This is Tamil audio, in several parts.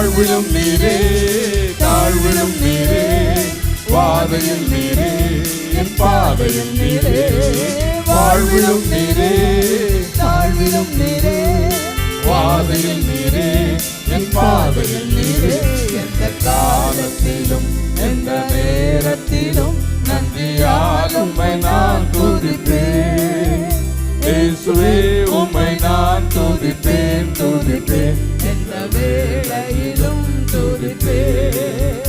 வாழ்விலும் நீரே, தாழ்விலும் நீரே, வாதையில் நீரே, என் பாதையில் நீரே. வாழ்விலும் நீரே, தாழ்விலும் நீரே, வாதையில் நீரே, என் பாதையில் நீரே. எந்த காலத்திலும் எந்த நேரத்திலும் நன்றியால் உம்மை நான் துதிப்பேன். இயேசுவே உம்மை நான் துதிப்பேன், துதிப்பேன். எந்த வேளையிலும் துதிப்பேன்.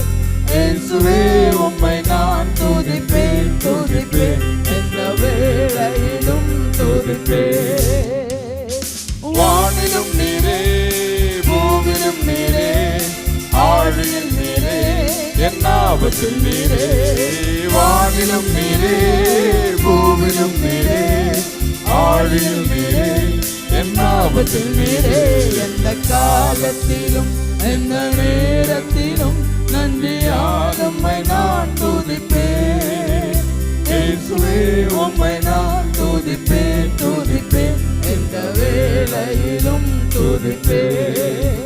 இயேசுவே உம்மை நான் துதிப்பேன், துதிப்பேன். எந்த வேளையிலும் துதிப்பேன். வானிலும் நீரே, பூவிலும் நீரே, ஆழியில் நீரே, என் ஆபத்தில் நீரே. வானிலும் நீரே, பூவிலும் நீரே, ஆழியில் நீரே, என் ஆபத்தில் நீரே. எந்த காலத்திலும் எந்த நேரத்திலும் நன்றியால் உம்மை நான் துதிப்பேன். இயேசுவே உம்மை நான் துதிப்பேன், துதிப்பேன். எந்த வேளையிலும் துதிப்பேன்.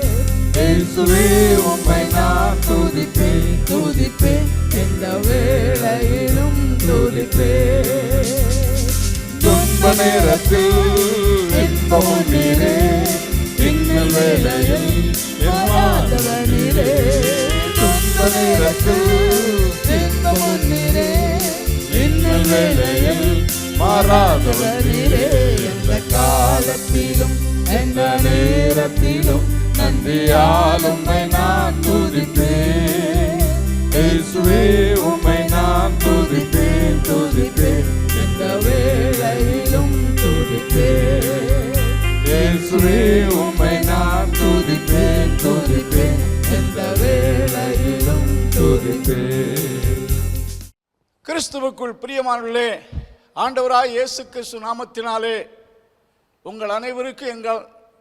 இயேசுவே உம்மை நான் துதிப்பேன், துதிப்பேன். எந்த வேளையிலும் துதிப்பேன். துன்ப நேரத்தில் இன்பமும் நீரே, இன்னல் வேளையில் மாறாதவர் நீரே. துன்ப நேரத்தில் இன்பமும் நீரே, இன்னல் வேளையில் மாறாதவர் நீரே. எந்த காலத்திலும் எந்த நேரத்திலும் நன்றியால் உம்மை நான் துதிப்பேன். இயேசுவே உம்மை நான் துதிப்பேன், துதிப்பேன். எந்த வேளையிலும் துதிப்பேன். இயேசுவே உம்மை நான் துதிப்பேன், துதிப்பேன். எந்த வேளையிலும் துதிப்பேன். கிறிஸ்துவுக்குள் பிரியமானவர்களே, ஆண்டவராய் இயேசு கிறிஸ்து நாமத்தினாலே உங்கள் அனைவருக்கு எங்கள்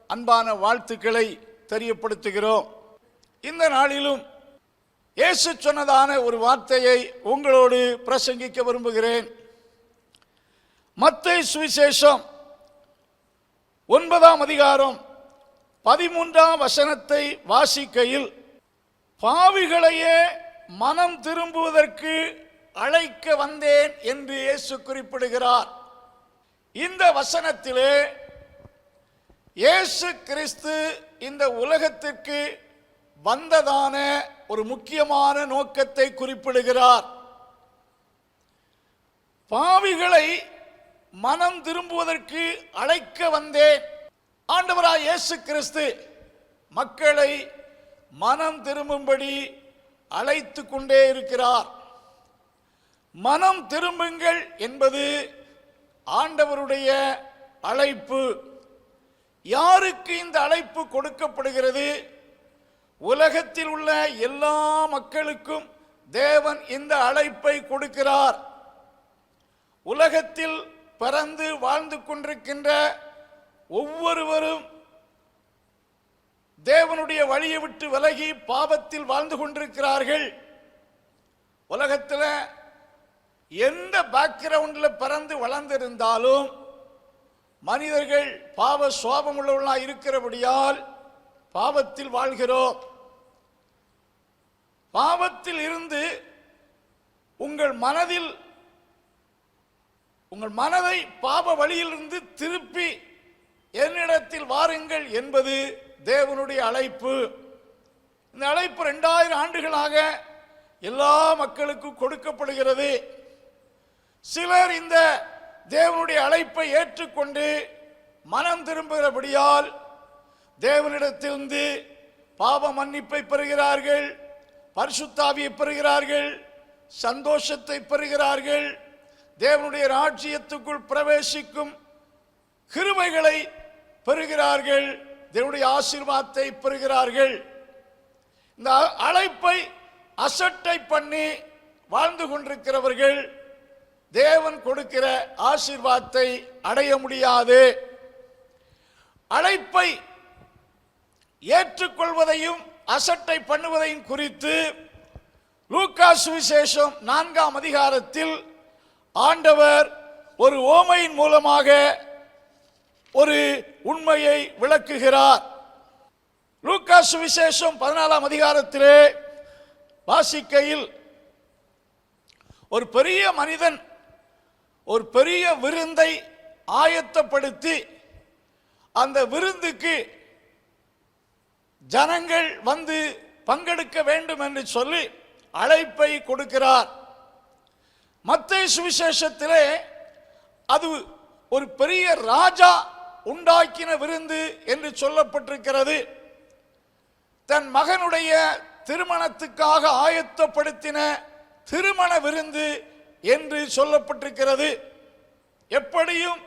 அன்பான வாழ்த்துக்களை தெரியப்படுத்துகிறோம். இந்த நாளிலும் இயேசு சொன்னதான ஒரு வார்த்தையை உங்களோடு பிரசங்கிக்க விரும்புகிறேன். மத்தேயு சுவிசேஷம் 9ஆம் அதிகாரம் 13ஆம் வசனத்தை வாசிக்கையில், பாவிகளையே மனம் திரும்புவதற்கு அழைக்க வந்தேன் என்று இயேசு குறிப்பிடுகிறார். இந்த வசனத்திலே இயேசு கிறிஸ்து இந்த உலகத்திற்கு வந்ததான ஒரு முக்கியமான நோக்கத்தை குறிப்பிடுகிறார். பாவிகளை மனம் திரும்புவதற்கு அழைக்க வந்தேன். ஆண்டவராய் இயேசு கிறிஸ்து மக்களை மனம் திரும்பும்படி அழைத்து கொண்டே இருக்கிறார். மனம் திரும்புங்கள் என்பது ஆண்டவருடைய அழைப்பு. யாருக்கு இந்த அழைப்பு கொடுக்கப்படுகிறது? உலகத்தில் உள்ள எல்லா மக்களுக்கும் தேவன் இந்த அழைப்பை கொடுக்கிறார். உலகத்தில் பிறந்து வாழ்ந்து கொண்டிருக்கின்ற ஒவ்வொருவரும் தேவனுடைய வழியை விட்டு விலகி பாவத்தில் வாழ்ந்து கொண்டிருக்கிறார்கள். உலகத்தில் எந்த பேக்ரவுண்டில் பிறந்து வளர்ந்திருந்தாலும் மனிதர்கள் பாவ சுவாபம் உள்ளவர்களாக இருக்கிறபடியால் பாவத்தில் வாழ்கிறோம். பாவத்தில் இருந்து உங்கள் மனதை பாவ வழியிலிருந்து திருப்பி என்னிடத்தில் வாருங்கள் என்பது தேவனுடைய அழைப்பு. இந்த அழைப்பு 2000 ஆண்டுகளாக எல்லா மக்களுக்கும் கொடுக்கப்படுகிறது. சிலர் இந்த தேவனுடைய அழைப்பை ஏற்றுக்கொண்டு மனம் திரும்புகிறபடியால் தேவனிடத்திலிருந்து பாவ மன்னிப்பை பெறுகிறார்கள், பரிசுத்த ஆவியை பெறுகிறார்கள், சந்தோஷத்தை பெறுகிறார்கள், தேவனுடைய ராஜ்யத்துக்குள் பிரவேசிக்கும் கிருபைகளை பெறுகிறார்கள், தேவனுடைய ஆசீர்வாதத்தை பெறுகிறார்கள். இந்த அழைப்பை அசட்டை பண்ணி வாழ்ந்து கொண்டிருக்கிறவர்கள் தேவன் கொடுக்கிற ஆசீர்வாதத்தை அடைய முடியாது. அழைப்பை ஏற்றுக்கொள்வதையும் அசட்டை பண்ணுவதையும் குறித்து லூக்கா சுவிசேஷம் 4ஆம் அதிகாரத்தில் ஆண்டவர் ஒரு ஓமையின் மூலமாக ஒரு உண்மையை விளக்குகிறார். லூக்கா சுவிசேஷம் 14ஆம் அதிகாரத்திலே வாசிக்கையில் ஒரு பெரிய மனிதன் ஒரு பெரிய விருந்தை ஆயத்தப்படுத்தி அந்த விருந்துக்கு ஜனங்கள் வந்து பங்கெடுக்க வேண்டும் என்று சொல்லி அழைப்பை கொடுக்கிறார். மத்தேயு சுவிசேஷத்திலே அது ஒரு பெரிய ராஜா உண்டாக்கின விருந்து என்று சொல்லப்பட்டிருக்கிறது. தன் மகனுடைய திருமணத்துக்காக ஆயத்தப்படுத்தின திருமண விருந்து என்று சொல்லப்பட்டிருக்கிறது. எப்படியும்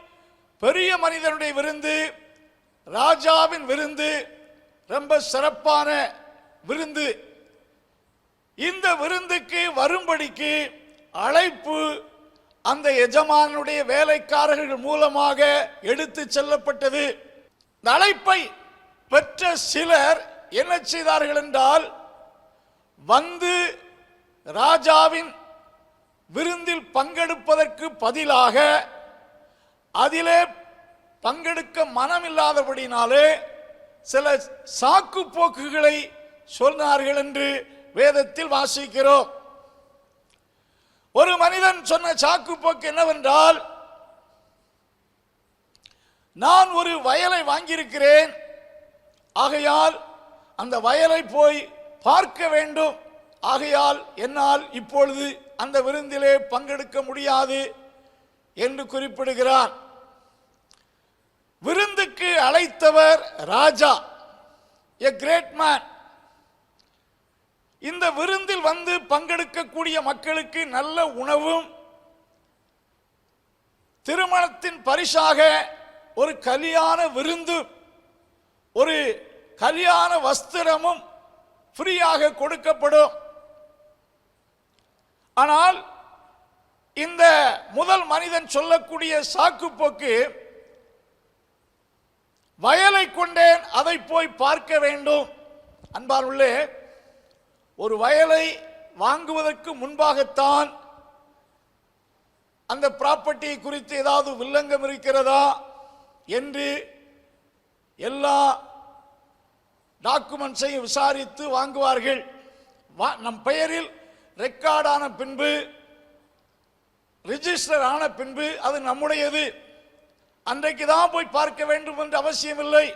பெரிய மனிதனுடைய விருந்து, ராஜாவின் விருந்து ரொம்ப சிறப்பான விருந்து. இந்த விருந்துக்கு வரும்படிக்கு அழைப்பு அந்த எஜமானுடைய வேலைக்காரர்கள் மூலமாக எடுத்து செல்லப்பட்டது. இந்த அழைப்பை பெற்ற சிலர் என்ன செய்தார்கள் என்றால், வந்து ராஜாவின் விருந்தில் பங்கெடுப்பதற்கு பதிலாக அதிலே பங்கெடுக்க மனமில்லாதபடினாலே சில சாக்கு போக்குகளை சொன்னார்கள் என்று வேதத்தில் வாசிக்கிறோம். ஒரு மனிதன் சொன்ன சாக்கு போக்கு என்னவென்றால், நான் ஒரு வயலை வாங்கியிருக்கிறேன், ஆகையால் அந்த வயலை போய் பார்க்க வேண்டும், ஆகையால் என்னால் இப்பொழுது அந்த விருந்திலே பங்கெடுக்க முடியாது என்று குறிப்பிடுகிறார். விருந்துக்கு அழைத்தவர் ராஜா, a great man. இந்த விருந்தில் வந்து பங்கெடுக்கக்கூடிய மக்களுக்கு நல்ல உணவும், திருமணத்தின் பரிசாக ஒரு கல்யாண விருந்து, ஒரு கல்யாண வஸ்திரமும் ஃப்ரீயாக கொடுக்கப்படும். ஆனால் இந்த முதல் மனிதன் சொல்லக்கூடிய சாக்கு போக்கு, வயலை கொண்டேன், அதை போய் பார்க்க வேண்டும். அன்பார்ந்தவர்களே, ஒரு வயலை வாங்குவதற்கு முன்பாகத்தான் அந்த ப்ராப்பர்ட்டி குறித்து ஏதாவது வில்லங்கம் இருக்கிறதா என்று எல்லா டாக்குமெண்ட்ஸையும் விசாரித்து வாங்குவார்கள். நம் பெயரில் ரெக்கார்டான பின்பு, ரிஜிஸ்டர் ஆன பின்பு அது நம்முடையது. அன்றைக்கு தான் போய் பார்க்க வேண்டும் என்ற அவசியமில்லை,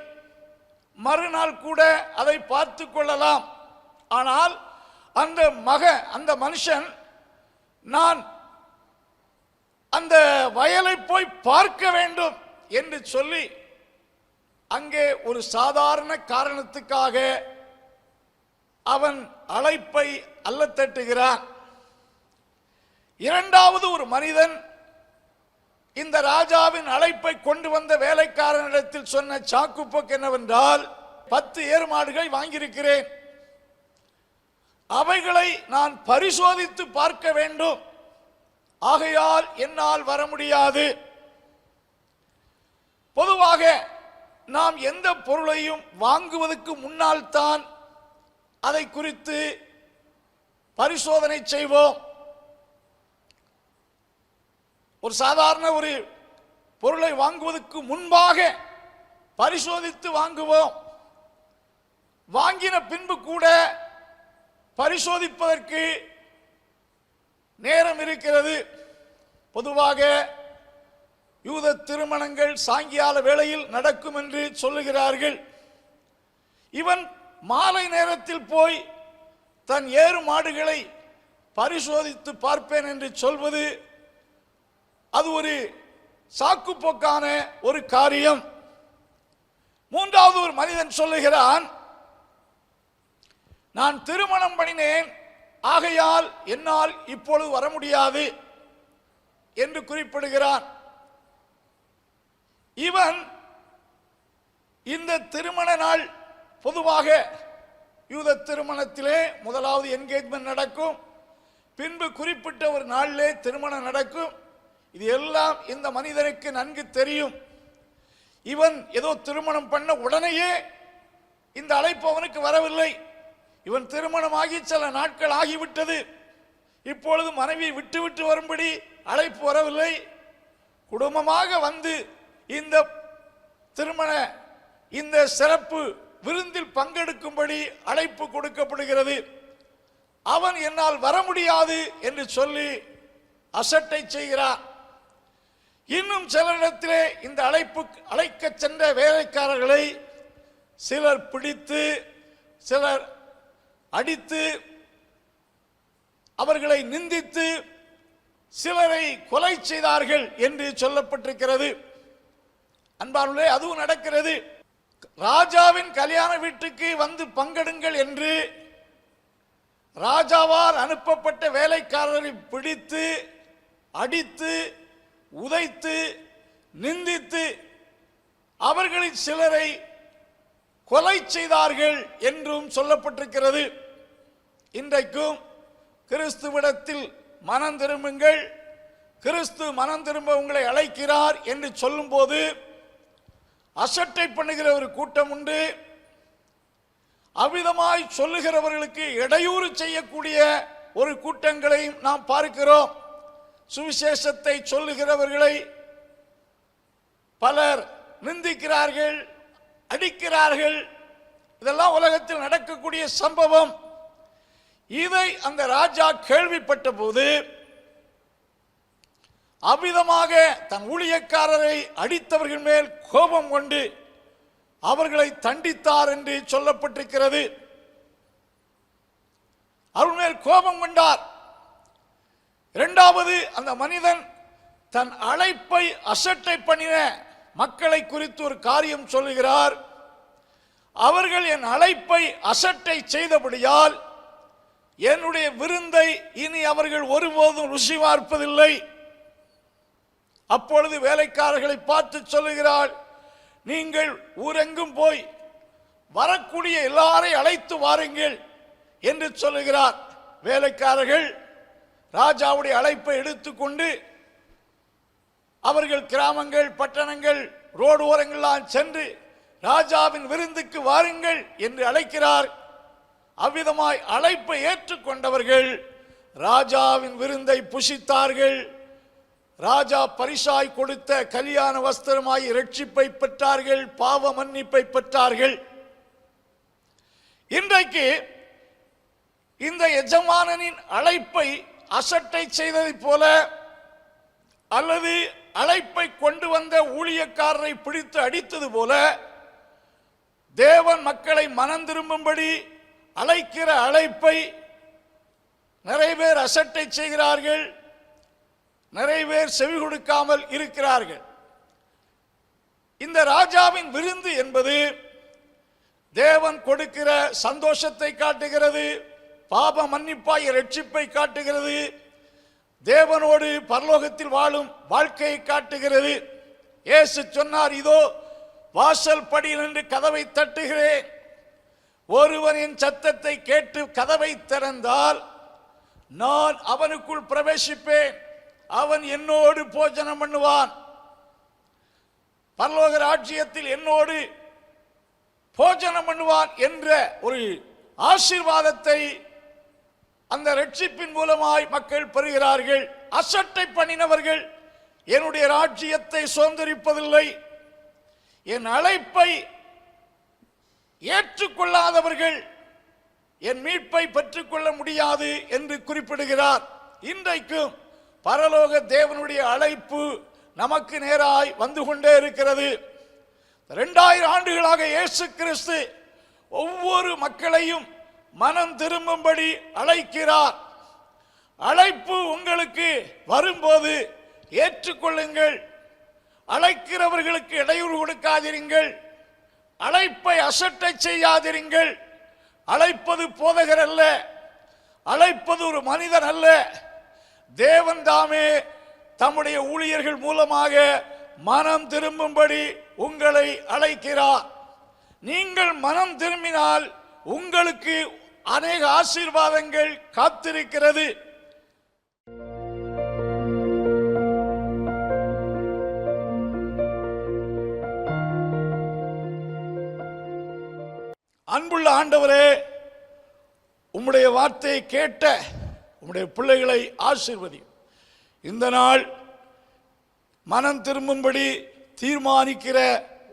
மறுநாள் கூட அதை பார்த்து கொள்ளலாம். ஆனால் அந்த மனுஷன், நான் அந்த வயலை போய் பார்க்க வேண்டும் என்று சொல்லி அங்கே ஒரு சாதாரண காரணத்துக்காக அவன் அழைப்பை அல்லத்தட்டுகிறான். இரண்டாவது ஒரு மனிதன் இந்த ராஜாவின் அழைப்பை கொண்டு வந்த வேலைக்காரனிடத்தில் சொன்ன சாக்குப்போக்கு என்னவென்றால், 10 ஏறுமாடுகளை வாங்கியிருக்கிறேன், அவைகளை நான் பரிசோதித்து பார்க்க வேண்டும், ஆகையால் என்னால் வர முடியாது. பொதுவாக நாம் எந்த பொருளையும் வாங்குவதற்கு முன்னால் தான் அதை குறித்து பரிசோதனை செய்வோம். ஒரு சாதாரண ஒரு பொருளை வாங்குவதற்கு முன்பாக பரிசோதித்து வாங்குவோம். வாங்கின பின்பு கூட பரிசோதிப்பதற்கு நேரம் இருக்கிறது. பொதுவாக யூத திருமணங்கள் சாயங்கால வேளையில் நடக்கும் என்று சொல்லுகிறார்கள். இவன் மாலை நேரத்தில் போய் தன் ஏறு மாடுகளை பரிசோதித்து பார்ப்பேன் என்று சொல்வது அது ஒரு சாக்குப்போக்கான ஒரு காரியம். மூன்றாவது ஒரு மனிதன் சொல்லுகிறான், நான் திருமணம் பண்ணினேன், ஆகையால் என்னால் இப்பொழுது வர முடியாது என்று குறிப்பிடுகிறான். இவன் இந்த திருமண நாள், பொதுவாக யூத திருமணத்திலே முதலாவது என்கேஜ்மெண்ட் நடக்கும், பின்பு குறிப்பிட்ட ஒரு நாளிலே திருமணம் நடக்கும். இது எல்லாம் இந்த மனிதனுக்கு நன்கு தெரியும். இவன் ஏதோ திருமணம் பண்ண உடனேயே இந்த அழைப்பு அவனுக்கு வரவில்லை. இவன் திருமணமாகி சில நாட்கள் ஆகிவிட்டது. இப்பொழுது மனைவி விட்டு விட்டு வரும்படி அழைப்பு வரவில்லை. குடும்பமாக வந்து இந்த திருமண இந்த சிறப்பு விருந்தில் பங்கெடுக்கும்படி அழைப்பு கொடுக்கப்படுகிறது. அவன் என்னால் வர முடியாது என்று சொல்லி அசட்டை செய்கிறார். இன்னும் சிலரிடத்திலே இந்த அழைக்க சென்ற வேலைக்காரர்களை சிலர் பிடித்து, சிலர் அடித்து, அவர்களை நிந்தித்து, சிலரை கொலை செய்தார்கள் என்று சொல்லப்பட்டிருக்கிறது. அன்பார்களே, அதுவும் நடக்கிறது. ராஜாவின் கல்யாண வீட்டுக்கு வந்து பங்கெடுங்கள் என்று ராஜாவால் அனுப்பப்பட்ட வேலைக்காரரை பிடித்து, அடித்து, உதைத்து, நிந்தித்து, அவர்களில் சிலரை கொலை செய்தார்கள் என்றும் சொல்லப்பட்டிருக்கிறது. இன்றைக்கும் கிறிஸ்துவிடத்தில் மனம் திரும்புங்கள், கிறிஸ்து மனம் திரும்ப உங்களை அழைக்கிறார் என்று சொல்லும் போது அசட்டை பண்ணுகிற ஒரு கூட்டம் உண்டு. அவ்விதமாய் சொல்லுகிறவர்களுக்கு இடையூறு செய்யக்கூடிய ஒரு கூட்டங்களையும் நாம் பார்க்கிறோம். சுவிசேஷத்தை சொல்லுகிறவர்களை பலர் நிந்திக்கிறார்கள், அடிக்கிறார்கள். இதெல்லாம் உலகத்தில் நடக்கக்கூடிய சம்பவம். இதை அந்த ராஜா கேள்விப்பட்ட போது அவ்விதமாக தன் ஊழியக்காரரை அடித்தவர்கள் மேல் கோபம் கொண்டு அவர்களை தண்டித்தார் என்று சொல்லப்பட்டிருக்கிறது. அவர்கள் மேல் கோபம் கொண்டார். இரண்டாவது, அந்த மனிதன் தன் அழைப்பை அசட்டை பண்ணின மக்களை குறித்து ஒரு காரியம் சொல்லுகிறார். அவர்கள் என் அழைப்பை அசட்டை செய்தபடியால் என்னுடைய விருந்தை இனி அவர்கள் ஒருபோதும் ருசி பார்ப்பதில்லை. அப்பொழுது வேலைக்காரர்களை பார்த்து சொல்லுகிறார், நீங்கள் ஊரெங்கும் போய் வரக்கூடிய எல்லாரையும் அழைத்து வாருங்கள் என்று சொல்லுகிறார். வேலைக்காரர்கள் ராஜாவுடைய அழைப்பை எடுத்துக்கொண்டு அவர்கள் கிராமங்கள், பட்டணங்கள், ரோடு ஓரங்கள்லாம் சென்று ராஜாவின் விருந்துக்கு வாருங்கள் என்று அழைக்கிறார். அவ்விதமாய் அழைப்பை ஏற்றுக்கொண்டவர்கள் ராஜாவின் விருந்தை புசித்தார்கள். ராஜா பரிசாய் கொடுத்த கல்யாண வஸ்திரமாய் இரட்சிப்பை பெற்றார்கள், பாவ மன்னிப்பை பெற்றார்கள். இன்றைக்கு இந்த எஜமானனின் அழைப்பை அசட்டை செய்ததை போல அல்லது அழைப்பை கொண்டு வந்த ஊழியக்காரரை பிடித்து அடித்தது போல தேவன் மக்களை மனம் திரும்பும்படி அழைக்கிற அழைப்பை நிறைய பேர் அசட்டை செய்கிறார்கள், நிறைய பேர் செவி கொடுக்காமல் இருக்கிறார்கள். இந்த ராஜாவின் விருந்து என்பது தேவன் கொடுக்கிற சந்தோஷத்தை காட்டுகிறது, பாப மன்னிப்பாய் இரட்சிப்பை காட்டுகிறது, தேவனோடு பரலோகத்தில் வாழும் வாழ்க்கையை காட்டுகிறது. இயேசு சொன்னார், இதோ வாசல் படியில் நின்று கதவை தட்டுகிறேன், ஒருவன் என் சத்தத்தை கேட்டு கதவை திறந்தால் நான் அவனுக்குள் பிரவேசிப்பேன், அவன் என்னோடு போஜனம் பண்ணுவான், பரலோக ராஜ்யத்தில் என்னோடு போஜனம் பண்ணுவான் என்ற ஒரு ஆசீர்வாதத்தை அந்த ரட்சிப்பின் மூலமாய் மக்கள் பெறுகிறார்கள். அசட்டை பண்ணினவர்கள் என்னுடைய ராஜ்யத்தை சுதந்திரிப்பதில்லை, என் அழைப்பை ஏற்றுக்கொள்ளாதவர்கள் என் மீட்பை பெற்றுக்கொள்ள முடியாது என்று குறிப்பிடுகிறார். இன்றைக்கும் பரலோக தேவனுடைய அழைப்பு நமக்கு நேராய் வந்து கொண்டே இருக்கிறது. 2000 ஆண்டுகளாக இயேசு கிறிஸ்து ஒவ்வொரு மக்களையும் மனம் திரும்பும்படி அழைக்கிறார். அழைப்பு உங்களுக்கு வரும்போது ஏற்றுக்கொள்ளுங்கள், அழைக்கிறவர்களுக்கு இடையூறு கொடுக்காதிருங்கள், அழைப்பை அசட்டை செய்யாதிருங்கள். அழைப்பது போதகர் அல்ல, அழைப்பது ஒரு மனிதன் அல்ல, தேவன் தாமே தம்முடைய ஊழியர்கள் மூலமாக மனம் திரும்பும்படி உங்களை அழைக்கிறார். நீங்கள் மனம் திரும்பினால் உங்களுக்கு அநேக ஆசீர்வாதங்கள் காத்திருக்கிறது. அன்புள்ள ஆண்டவரே, உம்முடைய வார்த்தையை கேட்ட உம்முடைய பிள்ளைகளை ஆசீர்வதியும். இந்த நாள் மனம் திரும்பும்படி தீர்மானிக்கிற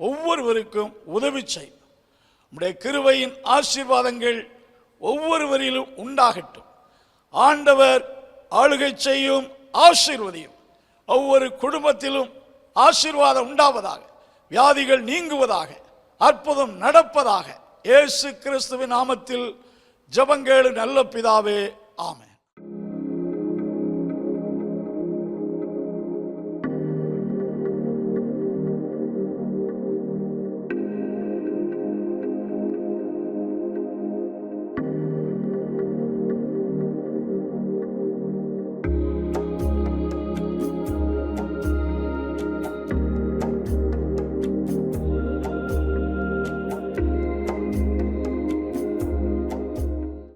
ஒவ்வொருவருக்கும் உதவி செய். உம்முடைய கிருபையின் ஆசீர்வாதங்கள் ஒவ்வொருவரிலும் உண்டாகட்டும். ஆண்டவர் ஆளுகை செய்யும், ஆசீர்வதியும். ஒவ்வொரு குடும்பத்திலும் ஆசீர்வாதம் உண்டாவதாக, வியாதிகள் நீங்குவதாக, அற்புதம் நடப்பதாக. இயேசு கிறிஸ்துவின் நாமத்தில் ஜெபங்கேளு நல்ல பிதாவே, ஆமென்.